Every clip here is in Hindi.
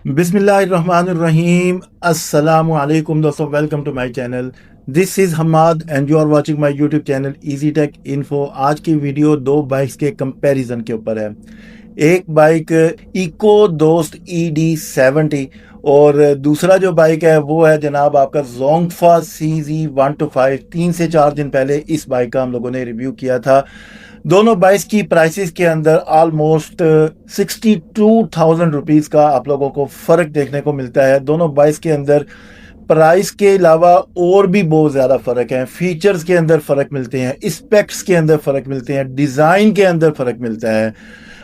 बिस्मिल्लाहिर्रहमानिर्रहीम। अस्सलामु अलैकुम दोस्तों, welcome to my channel. This is Hamad and you are watching my YouTube channel easy tech info. आज की वीडियो दो बाइक्स के कंपैरिजन के ऊपर है। एक बाइक इको दोस्त ED70 और दूसरा जो बाइक है वो है जनाब आपका जोंगफा CZ125। 3 से 4 दिन पहले इस बाइक का हम लोगों ने रिव्यू किया था। दोनों बाइक्स की प्राइसेस के अंदर ऑलमोस्ट 62,000 रुपीज़ का आप लोगों को फ़र्क देखने को मिलता है। दोनों बाइक्स के अंदर प्राइस के अलावा और भी बहुत ज़्यादा फ़र्क है। फीचर्स के अंदर फ़र्क मिलते हैं, स्पेक्स के अंदर फ़र्क मिलते हैं, डिज़ाइन के अंदर फ़र्क मिलता है।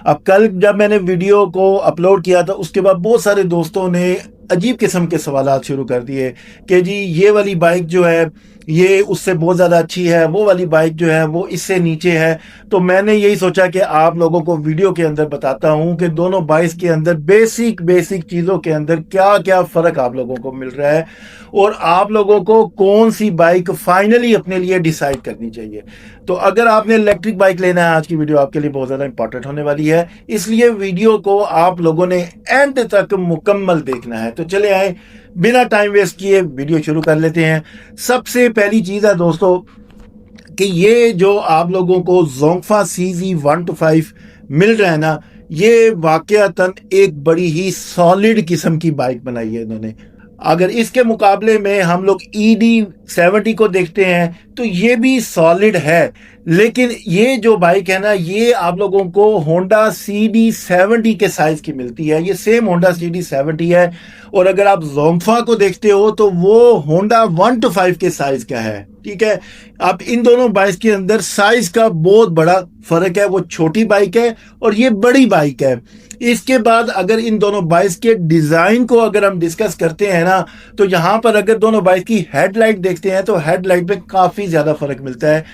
अब कल जब मैंने वीडियो को अपलोड किया था उसके बाद बहुत सारे दोस्तों ने अजीब किस्म के सवालात शुरू कर दिए कि जी ये वाली बाइक जो है ये उससे बहुत ज़्यादा अच्छी है, वो वाली बाइक जो है वो इससे नीचे है। तो मैंने यही सोचा कि आप लोगों को वीडियो के अंदर बताता हूं कि दोनों बाइक्स के अंदर बेसिक चीज़ों के अंदर क्या क्या फ़र्क आप लोगों को मिल रहा है और आप लोगों को कौन सी बाइक फाइनली अपने लिए डिसाइड करनी चाहिए। तो अगर आपने इलेक्ट्रिक बाइक लेना है, आज की वीडियो आपके लिए बहुत ज़्यादा इंपॉर्टेंट होने वाली है, इसलिए वीडियो को आप लोगों ने एंड तक मुकम्मल देखना है। तो चले आए, बिना टाइम वेस्ट किए वीडियो शुरू कर लेते हैं। सबसे पहली चीज़ है दोस्तों कि ये जो आप लोगों को जोंगफा CZ125 मिल रहा है ना, ये वाकयातन एक बड़ी ही सॉलिड किस्म की बाइक बनाई है इन्होंने। अगर इसके मुकाबले में हम लोग ED70 को देखते हैं तो ये भी सॉलिड है, लेकिन ये जो बाइक है ना ये आप लोगों को होंडा CD70 के साइज की मिलती है। ये सेम होंडा CD70 है और अगर आप जोंगफा को देखते हो तो वो होंडा 125 के साइज का है। ठीक है, अब इन दोनों बाइक के अंदर साइज का बहुत बड़ा फर्क है। वो छोटी बाइक है और ये बड़ी बाइक है। इसके बाद अगर इन दोनों बाइक के डिजाइन को अगर हम डिस्कस करते हैं ना, तो यहां पर अगर दोनों बाइक की हेडलाइट देखते हैं तो हेडलाइट में काफी ज्यादा फर्क मिलता है।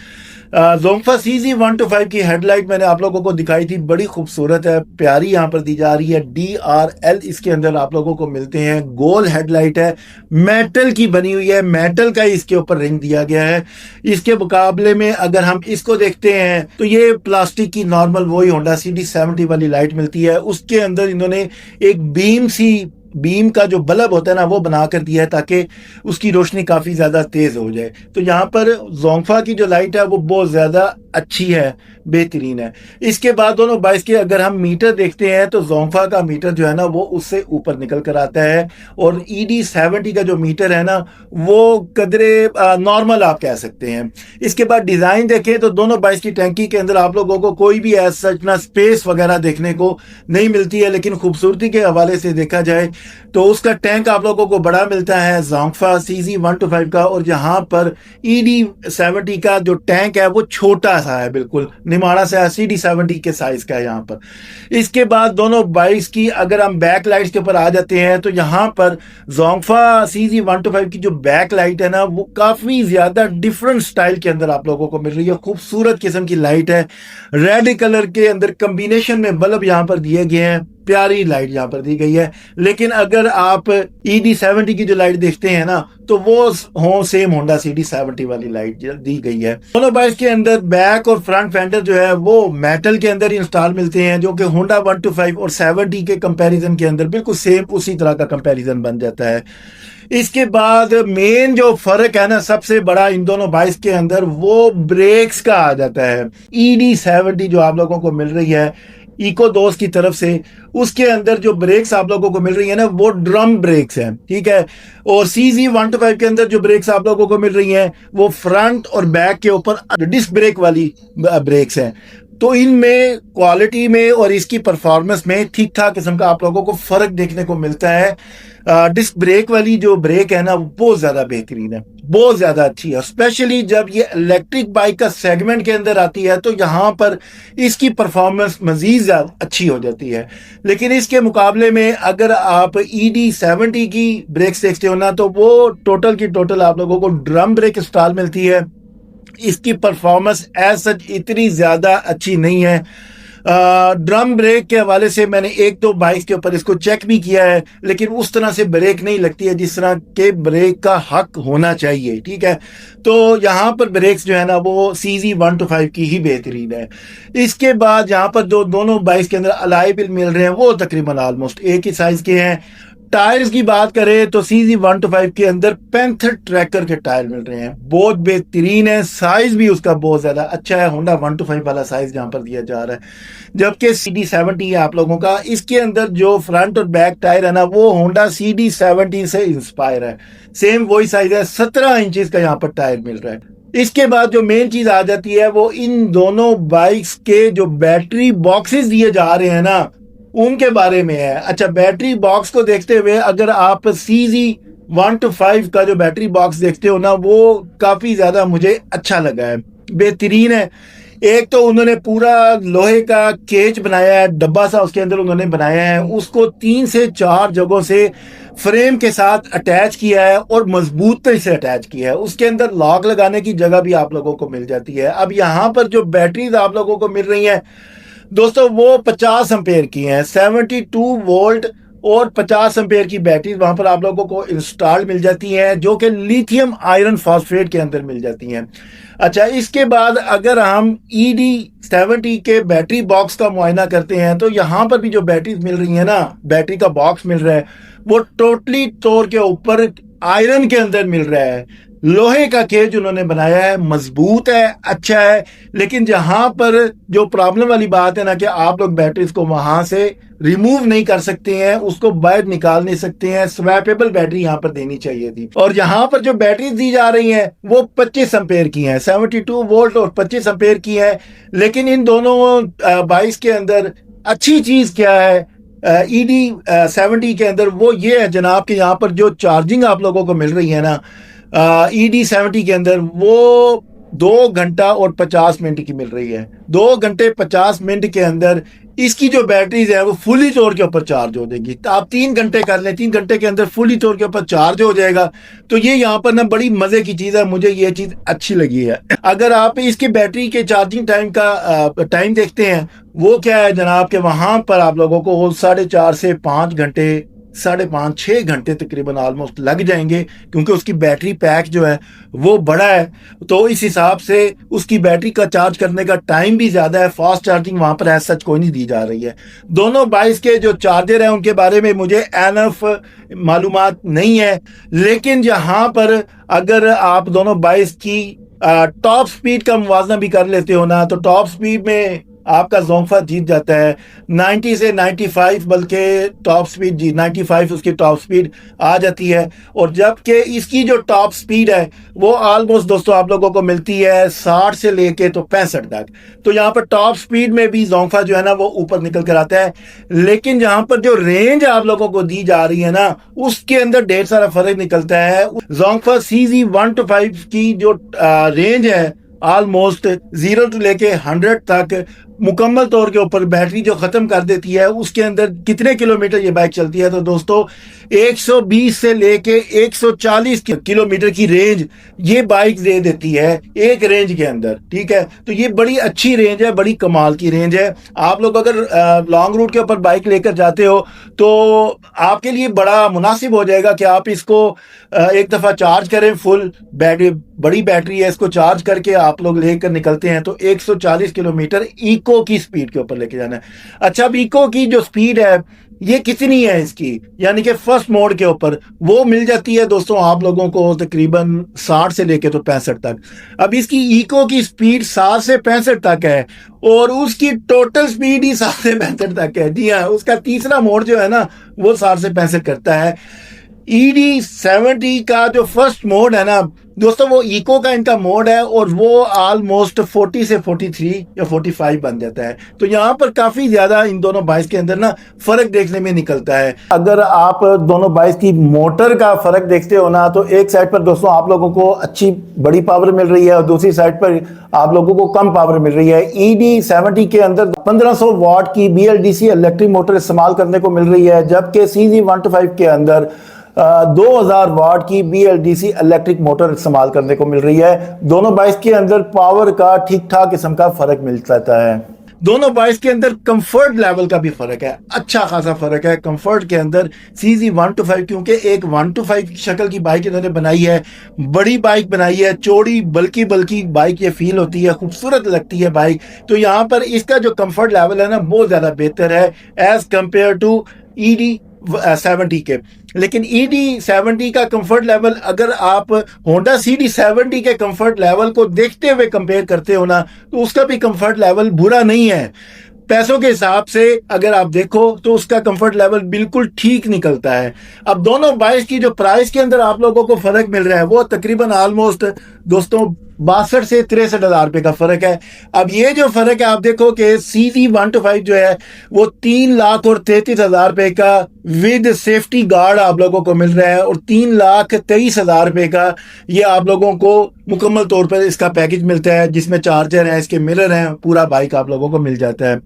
जोंगफा CZ125 की हेडलाइट मैंने आप लोगों को दिखाई थी, बड़ी खूबसूरत है, प्यारी यहाँ पर दी जा रही है। DRL इसके अंदर आप लोगों को मिलते हैं। गोल हेडलाइट है, मेटल की बनी हुई है, मेटल का इसके ऊपर रिंग दिया गया है। इसके मुकाबले में अगर हम इसको देखते हैं तो ये प्लास्टिक की नॉर्मल वही होंडा CD70 वाली लाइट मिलती है। उसके अंदर इन्होंने एक बीम का जो बल्ब होता है ना वो बना कर दिया है ताकि उसकी रोशनी काफ़ी ज़्यादा तेज़ हो जाए। तो यहाँ पर जोंगफा की जो लाइट है वो बहुत ज़्यादा अच्छी है, बेहतरीन है। इसके बाद दोनों बाइक के अगर हम मीटर देखते हैं तो जोंगफा का मीटर जो है ना वो उससे ऊपर निकल कर आता है और ED70 का जो मीटर है ना वो कदरे नॉर्मल आप कह सकते हैं। इसके बाद डिज़ाइन देखें तो दोनों बाइक की टैंकी के अंदर आप लोगों को कोई भी ऐसा ना स्पेस वगैरह देखने को नहीं मिलती है, लेकिन खूबसूरती के हवाले से देखा जाए तो उसका टैंक आप लोगों को बड़ा मिलता है जोंगफा CZ125 का, और यहाँ पर ED70 का जो टैंक है वो छोटा सा है, बिल्कुल निमाड़ा सा CD70 के साइज का है यहाँ पर। इसके बाद दोनों बाइक्स की अगर हम बैक लाइट्स के ऊपर आ जाते हैं तो यहाँ पर जोंगफा CZ125 की जो बैक लाइट है ना वो काफी ज्यादा डिफरेंट स्टाइल के अंदर आप लोगों को मिल रही है। खूबसूरत किस्म की लाइट है, रेड कलर के अंदर कॉम्बिनेशन में बल्ब यहाँ पर दिए गए हैं, प्यारी लाइट यहाँ पर दी गई है। लेकिन अगर आप ED70 की जो लाइट देखते हैं ना तो वो सेम होंडा CD70 वाली लाइट दी गई है। दोनों बाइक के अंदर बैक और फ्रंट फेंडर जो है वो मेटल के अंदर इंस्टॉल मिलते हैं, जो कि होंडा 125 और 70 के कंपैरिजन के अंदर बिल्कुल सेम उसी तरह का कंपैरिजन बन जाता है। इसके बाद मेन जो फर्क है ना सबसे बड़ा इन दोनों बाइक्स के अंदर वो ब्रेक्स का आ जाता है। ED70 जो आप लोगों को मिल रही है इको दोस्त की तरफ से, उसके अंदर जो ब्रेक्स आप लोगों को मिल रही है ना वो ड्रम ब्रेक्स हैं। ठीक है, और CZ125 के अंदर जो ब्रेक्स आप लोगों को मिल रही हैं वो फ्रंट और बैक के ऊपर डिस्क ब्रेक वाली ब्रेक्स हैं। तो इनमें क्वालिटी में और इसकी परफॉर्मेंस में ठीक ठाक किस्म का आप लोगों को फर्क देखने को मिलता है। डिस्क ब्रेक वाली जो ब्रेक है ना वो बहुत ज्यादा बेहतरीन है, बहुत ज्यादा अच्छी है, स्पेशली जब ये इलेक्ट्रिक बाइक का सेगमेंट के अंदर आती है तो यहाँ पर इसकी परफॉर्मेंस मजीद ज्यादा अच्छी हो जाती है। लेकिन इसके मुकाबले में अगर आप ED70 की ब्रेक्स देखते हो ना तो वो टोटल की टोटल आप लोगों को ड्रम ब्रेक इंस्टॉल मिलती है। इसकी परफॉर्मेंस एज सच इतनी ज्यादा अच्छी नहीं है। ड्रम ब्रेक के हवाले से मैंने एक दो बाइक के ऊपर इसको चेक भी किया है, लेकिन उस तरह से ब्रेक नहीं लगती है जिस तरह के ब्रेक का हक होना चाहिए। ठीक है, तो यहाँ पर ब्रेक्स जो है ना वो CZ125 की ही बेहतरीन है। इसके बाद यहाँ पर जो दोनों बाइक के अंदर अलाई व्हील मिल रहे हैं वो तकरीबन ऑलमोस्ट एक ही साइज के हैं। टायर्स की बात करें तो CZ125 के अंदर पैंथर ट्रैकर के टायर मिल रहे हैं, बहुत बेहतरीन है, साइज भी उसका बहुत ज्यादा अच्छा है, होंडा 125 वाला साइज जहां पर दिया जा रहा है। जबकि CD70 है आप लोगों का, इसके अंदर जो फ्रंट और बैक टायर है ना वो होंडा CD70 से इंस्पायर है, सेम वही साइज है, 17 इंचज का यहाँ पर टायर मिल रहा है। इसके बाद जो मेन चीज आ जाती है वो इन दोनों बाइक्स के जो बैटरी बॉक्सेस दिए जा रहे हैं ना उनके बारे में है। अच्छा, बैटरी बॉक्स को देखते हुए अगर आप CZ125 का जो बैटरी बॉक्स देखते हो ना वो काफी ज्यादा मुझे अच्छा लगा है, बेहतरीन है। एक तो उन्होंने पूरा लोहे का केज बनाया है, डब्बा सा उसके अंदर उन्होंने बनाया है, उसको 3 से 4 जगहों से फ्रेम के साथ अटैच किया है और मजबूती से अटैच किया है। उसके अंदर लॉक लगाने की जगह भी आप लोगों को मिल जाती है। अब यहाँ पर जो बैटरीज आप लोगों को मिल रही हैं दोस्तों वो 50 एम्पेयर की हैं, 72 वोल्ट और 50 एम्पेयर की बैटरीज वहां पर आप लोगों को इंस्टॉल मिल जाती हैं, जो कि लिथियम आयरन फॉस्फेट के अंदर मिल जाती हैं। अच्छा, इसके बाद अगर हम ED70 के बैटरी बॉक्स का मुआयना करते हैं तो यहाँ पर भी जो बैटरीज मिल रही है ना, बैटरी का बॉक्स मिल रहा है वो टोटली तौर के ऊपर आयरन के अंदर मिल रहा है, लोहे का केज उन्होंने बनाया है, मजबूत है, अच्छा है। लेकिन जहां पर जो प्रॉब्लम वाली बात है ना कि आप लोग बैटरीज को वहां से रिमूव नहीं कर सकते हैं, उसको बाहर निकाल नहीं सकते हैं, स्वैपेबल बैटरी यहां पर देनी चाहिए थी। और यहां पर जो बैटरीज दी जा रही हैं वो 25 एम्पेयर की हैं, 72 वोल्ट और 25 एम्पेयर की हैं। लेकिन इन दोनों बाइक्स के अंदर अच्छी चीज क्या है ED70 के अंदर, वो ये है जनाब कि यहाँ पर जो चार्जिंग आप लोगों को मिल रही है ना ED70 के अंदर वो 2 घंटा और 50 मिनट की मिल रही है। 2 घंटे 50 मिनट के अंदर इसकी जो बैटरीज है वो फुली तौर के ऊपर चार्ज हो जाएगी। तो आप 3 घंटे कर लें, 3 घंटे के अंदर फुली तौर के ऊपर चार्ज हो जाएगा। तो ये यहाँ पर ना बड़ी मजे की चीज है, मुझे ये चीज अच्छी लगी है। अगर आप इसकी बैटरी के चार्जिंग टाइम का टाइम देखते हैं वो क्या है जनाब के वहां पर आप लोगों को 4.5 से 5 घंटे, 5.5-6 घंटे तकरीबन ऑलमोस्ट लग जाएंगे, क्योंकि उसकी बैटरी पैक जो है वो बड़ा है। तो इस हिसाब से उसकी बैटरी का चार्ज करने का टाइम भी ज्यादा है। फास्ट चार्जिंग वहां पर ऐसा सच कोई नहीं दी जा रही है। दोनों बाइक्स के जो चार्जर है उनके बारे में मुझे एनफ मालूमात नहीं है, लेकिन यहाँ पर अगर आप दोनों बाइक्स की टॉप स्पीड का मुवाजना भी कर लेते हो ना तो टॉप स्पीड में आपका जोंफा जीत जाता है। 90 से 95 बल्कि टॉप स्पीड जी 95 उसकी टॉप स्पीड आ जाती है। और जबकि इसकी जो टॉप स्पीड है वो ऑलमोस्ट दोस्तों आप लोगों को मिलती है 60 से लेके तो 65 तक। तो यहाँ पर टॉप स्पीड में भी जोंफा जो है ना वो ऊपर निकल कर आता है। लेकिन यहाँ पर जो रेंज आप लोगों को दी जा रही है ना उसके अंदर ढेर सारा फर्क निकलता है। जोंफा CZ125 की जो रेंज है ऑलमोस्ट 0 से लेके 100 तक मुकम्मल तौर के ऊपर बैटरी जो खत्म कर देती है। उसके अंदर कितने किलोमीटर ये बाइक चलती है तो दोस्तों 120 से लेके 140 किलोमीटर की रेंज ये बाइक दे देती है एक रेंज के अंदर। ठीक है, तो ये बड़ी अच्छी रेंज है, बड़ी कमाल की रेंज है। आप लोग अगर लॉन्ग रूट के ऊपर बाइक लेकर जाते हो तो आपके लिए बड़ा मुनासिब हो जाएगा कि आप इसको एक दफा चार्ज करें, फुल बैटरी बड़ी बैटरी है, इसको चार्ज करके आप लोग लेकर निकलते हैं तो 140 किलोमीटर इको की स्पीड के ऊपर लेके जाना है। अच्छा, अब इको की जो स्पीड है ये कितनी है इसकी, यानी कि फर्स्ट मोड के ऊपर वो मिल जाती है दोस्तों आप लोगों को तकरीबन 60 से लेके तो 65 तक। अब इसकी इको की स्पीड 60 से 65 तक है और उसकी टोटल स्पीड ही 60 से 65 तक है। जी हाँ, उसका तीसरा मोड जो है ना वो 60 से 65 करता है। ED70 का जो फर्स्ट मोड है ना दोस्तों वो इको का इनका मोड है और वो ऑलमोस्ट 40 से 43 या 45 बन जाता है। तो यहाँ पर काफी ज्यादा इन दोनों बाइक्स के अंदर ना फर्क देखने में निकलता है। अगर आप दोनों बाइक्स की मोटर का फर्क देखते हो ना तो एक साइड पर दोस्तों आप लोगों को अच्छी बड़ी पावर मिल रही है और दूसरी साइड पर आप लोगों को कम पावर मिल रही है। ED70 के अंदर 1500 वाट की BLDC इलेक्ट्रिक मोटर इस्तेमाल करने को मिल रही है, जबकि CZ125 के अंदर 2000 वाट की BLDC इलेक्ट्रिक मोटर इस्तेमाल करने को मिल रही है। दोनों बाइक्स के अंदर पावर का ठीक ठाक किस्म का फर्क मिल जाता है। दोनों बाइक्स के अंदर कंफर्ट लेवल का भी फर्क है, अच्छा खासा फर्क है कंफर्ट के अंदर। CZ125 क्योंकि एक 125 की शक्ल की बाइक इन्होंने बनाई है, बड़ी बाइक बनाई है, चौड़ी बल्कि बाइक ये फील होती है, खूबसूरत लगती है बाइक। तो यहाँ पर इसका जो कंफर्ट लेवल है ना बहुत ज्यादा बेहतर है एज कंपेयर टू 70 के। लेकिन ED70 का कंफर्ट लेवल, अगर आप होंडा CD70 के कंफर्ट लेवल को देखते हुए कंपेयर करते हो ना, तो उसका भी कंफर्ट लेवल बुरा नहीं है। पैसों के हिसाब से अगर आप देखो तो उसका कंफर्ट लेवल बिल्कुल ठीक निकलता है। अब दोनों बाइक्स की जो प्राइस के अंदर आप लोगों को फर्क मिल रहा है वो तकरीबन ऑलमोस्ट दोस्तों 62 से 63 हजार रुपए का फर्क है। अब ये जो फर्क है आप देखो कि CD125 जो है वो 3,33,000 रुपए का विद सेफ्टी गार्ड आप लोगों को मिल रहा है, और 3,23,000 रुपए का ये आप लोगों को मुकम्मल तौर पर इसका पैकेज मिलता है, जिसमें चार्जर है, इसके मिरर हैं, पूरा बाइक आप लोगों को मिल जाता है।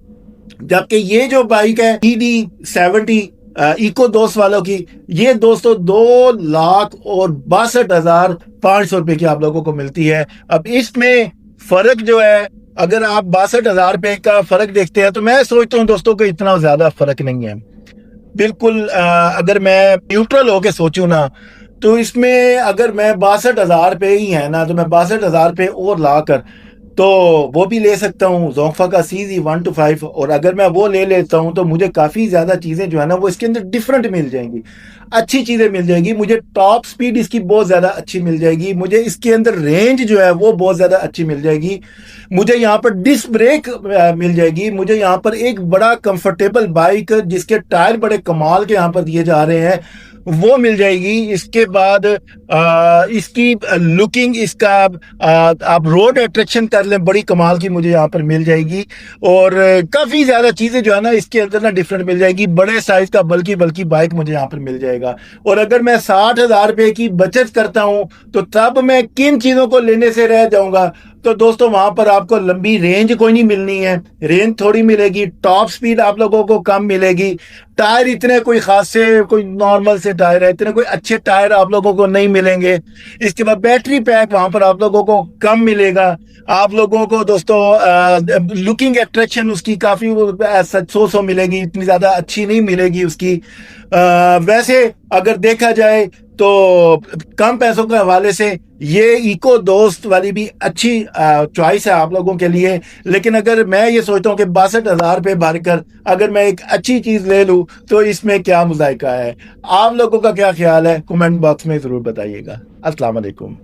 जबकि ये जो बाइक है ED70 इको दोस्त वालों की, ये दोस्तों 2,62,500 रुपए की आप लोगों को मिलती है। अब इसमें फर्क जो है, अगर आप 62,000 रुपए का फर्क देखते हैं तो मैं सोचता हूँ दोस्तों को इतना ज्यादा फर्क नहीं है। बिल्कुल अगर मैं न्यूट्रल होके सोचूं ना, तो इसमें अगर मैं 62,000 रुपये ही है ना, तो मैं 62,000 रुपये और ला कर तो वो भी ले सकता हूँ जोंफा का CZ125। और अगर मैं वो ले लेता हूँ तो मुझे काफ़ी ज़्यादा चीज़ें जो है ना वो इसके अंदर डिफरेंट मिल जाएंगी, अच्छी चीज़ें मिल जाएगी। मुझे टॉप स्पीड इसकी बहुत ज़्यादा अच्छी मिल जाएगी, मुझे इसके अंदर रेंज जो है वो बहुत ज़्यादा अच्छी मिल जाएगी, मुझे यहाँ पर डिस्क ब्रेक मिल जाएगी, मुझे यहाँ पर एक बड़ा कंफर्टेबल बाइक जिसके टायर बड़े कमाल के यहाँ पर दिए जा रहे हैं वो मिल जाएगी। इसके बाद इसकी लुकिंग, इसका आप रोड अट्रैक्शन कर लें, बड़ी कमाल की मुझे यहाँ पर मिल जाएगी। और काफ़ी ज़्यादा चीज़ें जो है ना इसके अंदर ना डिफरेंट मिल जाएगी, बड़े साइज़ का बल्कि बाइक मुझे यहाँ पर मिल जाएगा। और अगर मैं 60,000 रुपये की बचत करता हूँ तो तब मैं किन चीज़ों को लेने से रह जाऊँगा, तो दोस्तों वहां पर आपको लंबी रेंज कोई नहीं मिलनी है, रेंज थोड़ी मिलेगी, टॉप स्पीड आप लोगों को कम मिलेगी, टायर इतने कोई खास से, कोई नॉर्मल से टायर है, इतने कोई अच्छे टायर आप लोगों को नहीं मिलेंगे। इसके बाद बैटरी पैक वहां पर आप लोगों को कम मिलेगा। आप लोगों को दोस्तों लुकिंग अट्रैक्शन उसकी काफी 100 मिलेगी, इतनी ज्यादा अच्छी नहीं मिलेगी उसकी। वैसे अगर देखा जाए तो कम पैसों के हवाले से ये इको दोस्त वाली भी अच्छी चॉइस है आप लोगों के लिए। लेकिन अगर मैं ये सोचता हूँ कि 62,000 रुपये भर कर अगर मैं एक अच्छी चीज़ ले लूँ तो इसमें क्या मुज़ायका है, आप लोगों का क्या ख्याल है, कमेंट बॉक्स में ज़रूर बताइएगा। अस्सलाम वालेकुम।